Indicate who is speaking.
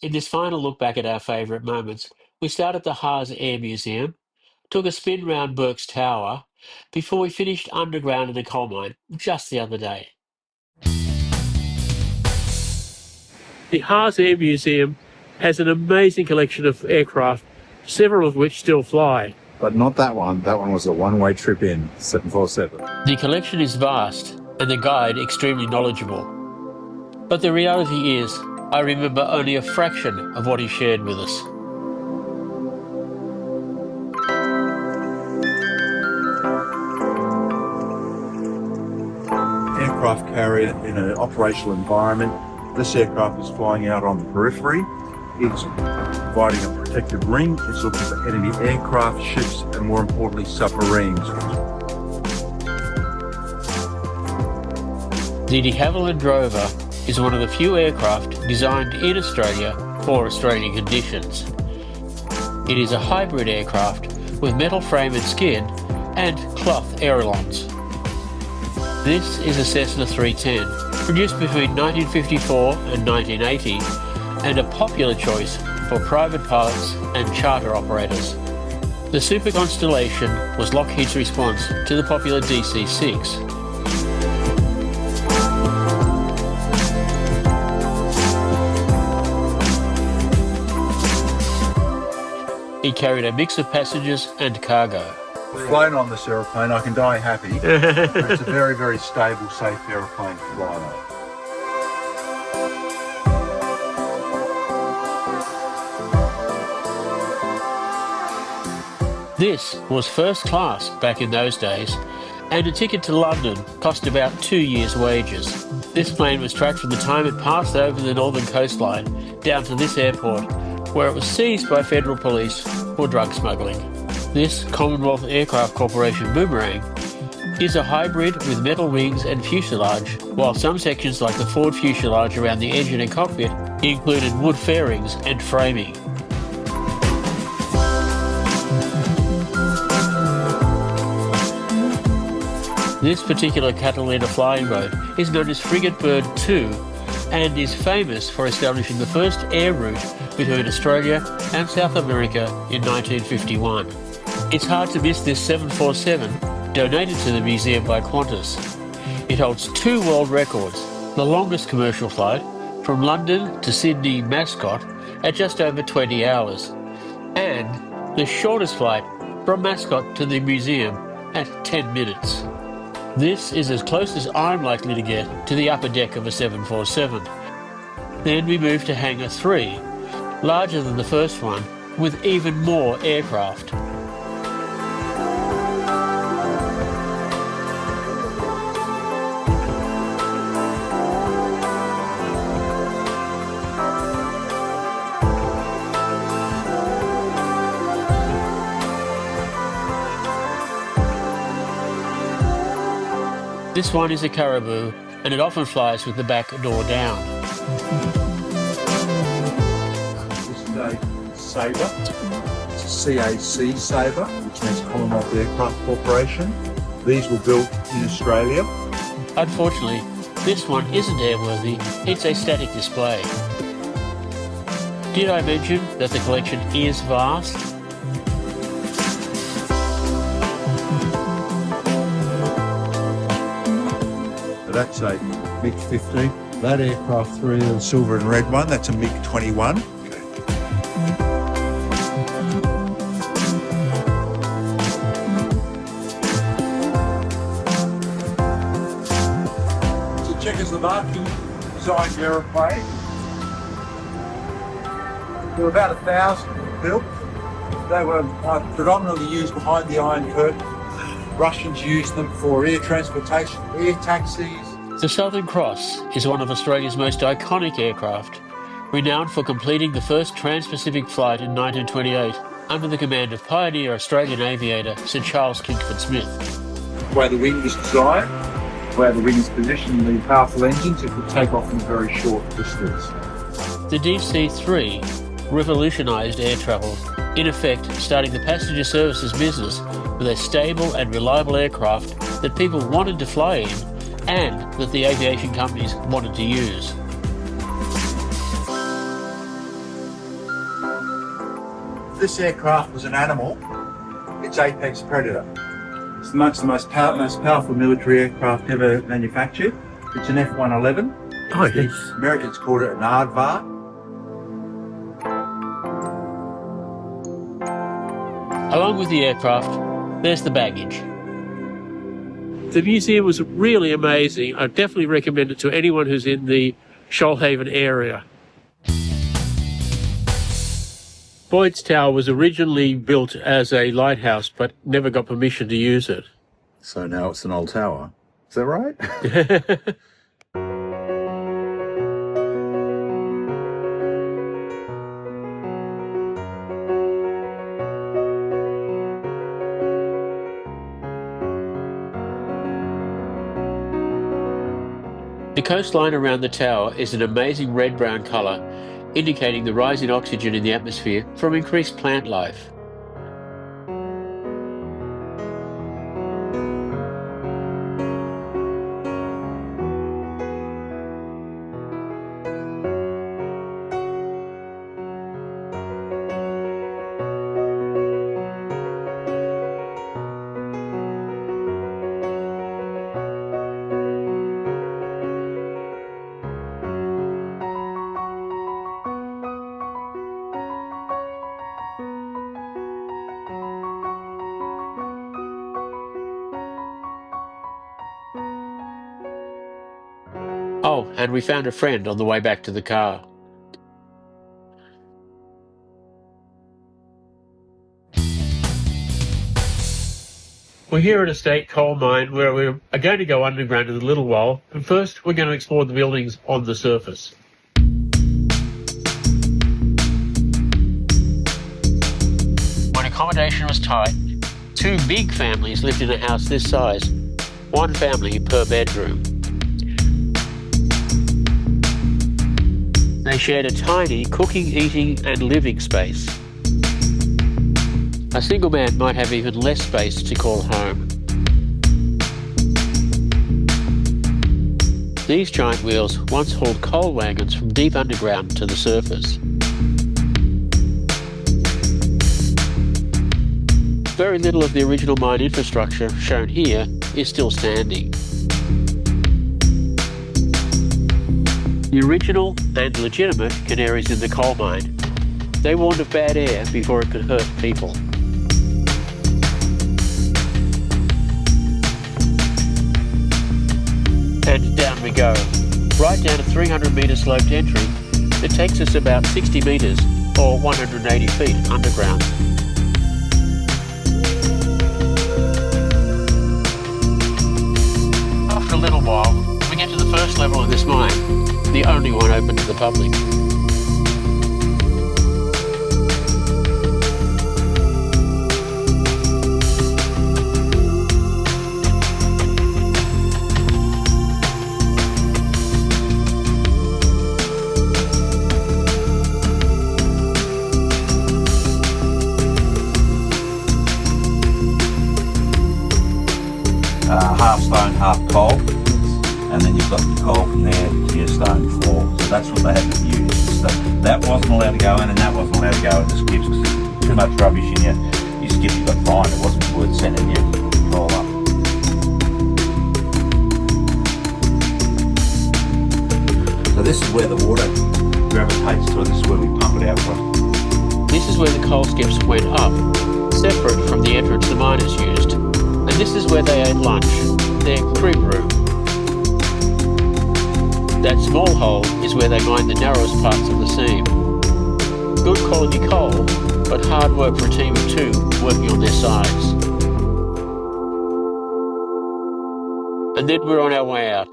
Speaker 1: In this final look back at our favourite moments, we start at the HARS Air Museum, took a spin round Bourke's Tower, before we finished underground in a coal mine just the other day. The HARS Air Museum has an amazing collection of aircraft, several of which still fly.
Speaker 2: But not that one. That one was a one-way trip in, 747.
Speaker 1: The collection is vast and the guide extremely knowledgeable. But the reality is, I remember only a fraction of what he shared with us.
Speaker 3: Aircraft carrier in an operational environment. This aircraft is flying out on the periphery. It's providing a protective ring. It's looking for enemy aircraft, ships, and more importantly, submarines.
Speaker 1: The de Havilland Drover is one of the few aircraft designed in Australia for Australian conditions. It is a hybrid aircraft with metal frame and skin and cloth ailerons. This is a Cessna 310, produced between 1954 and 1980, and a popular choice for private pilots and charter operators. The Super Constellation was Lockheed's response to the popular DC-6. It carried a mix of passengers and cargo.
Speaker 3: I've flown on this aeroplane, I can die happy. It's a very, very stable, safe aeroplane to fly on.
Speaker 1: This was first class back in those days, and a ticket to London cost about 2 years' wages. This plane was tracked from the time it passed over the northern coastline down to this airport, where it was seized by federal police for drug smuggling. This Commonwealth Aircraft Corporation Boomerang is a hybrid with metal wings and fuselage, while some sections like the forward fuselage around the engine and cockpit included wood fairings and framing. This particular Catalina flying boat is known as Frigate Bird 2 and is famous for establishing the first air route between Australia and South America in 1951. It's hard to miss this 747 donated to the museum by Qantas. It holds 2 world records, the longest commercial flight from London to Sydney Mascot at just over 20 hours, and the shortest flight from Mascot to the museum at 10 minutes. This is as close as I'm likely to get to the upper deck of a 747. Then we move to Hangar 3, larger than the first one, with even more aircraft. This one is a Caribou, and it often flies with the back door down.
Speaker 3: This is a Sabre. It's a CAC Sabre, which means Commonwealth Aircraft Corporation. These were built in Australia.
Speaker 1: Unfortunately, this one isn't airworthy, it's a static display. Did I mention that the collection is vast?
Speaker 3: That's a MiG-15. That aircraft through the silver and red one, that's a MiG-21. It's a Czechoslovakian designed aeroplane. There were about 1,000 built. They were predominantly used behind the Iron Curtain. Russians used them for air transportation, air taxis.
Speaker 1: The Southern Cross is one of Australia's most iconic aircraft, renowned for completing the first trans-Pacific flight in 1928 under the command of pioneer Australian aviator Sir Charles Kingsford Smith.
Speaker 3: The way the wing was designed, the way the wing is positioned, the powerful engines, it could take off in a very short distance.
Speaker 1: The DC-3 revolutionised air travel, in effect starting the passenger services business with a stable and reliable aircraft that people wanted to fly in and that the aviation companies wanted to use.
Speaker 3: this aircraft was an animal, it's apex predator. It's amongst the most powerful military aircraft ever manufactured. It's an F-111.
Speaker 1: Oh, yes.
Speaker 3: The Americans called it an aardvark.
Speaker 1: Along with the aircraft, there's the baggage. The museum was really amazing. I definitely recommend it to anyone who's in the Shoalhaven area. Boyd's Tower was originally built as a lighthouse, but never got permission to use it.
Speaker 2: So now it's an old tower. Is that right?
Speaker 1: The coastline around the tower is an amazing red-brown colour, indicating the rise in oxygen in the atmosphere from increased plant life. Oh, and we found a friend on the way back to the car. We're here at a state coal mine where we are going to go underground in a little while, but first we're going to explore the buildings on the surface. When accommodation was tight, 2 big families lived in a house this size, 1 family per bedroom. They shared a tiny cooking, eating and living space. A single man might have even less space to call home. These giant wheels once hauled coal wagons from deep underground to the surface. Very little of the original mine infrastructure shown here is still standing. The original and legitimate canaries in the coal mine. They warned of bad air before it could hurt people. And down we go, right down a 300-metre sloped entry that takes us about 60 metres or 180 feet underground. After a little while, we get to the first level of this mine, the only one open to the public.
Speaker 3: Half stone, half coal, and then you've got the coal from there to your stone floor. So that's what they had to use. So that wasn't allowed to go in, and that wasn't allowed to go in the skips because there's too much rubbish in your skip. You got fined. It wasn't worth sending your coal up. So this is where the water gravitates to. This is where we pump it out from.
Speaker 1: This is where the coal skips went up, separate from the entrance the miners used. And this is where they ate lunch, their crib room. That small hole is where they mined the narrowest parts of the seam. Good quality coal, but hard work for a team of 2 working on their sides. And then we're on our way out.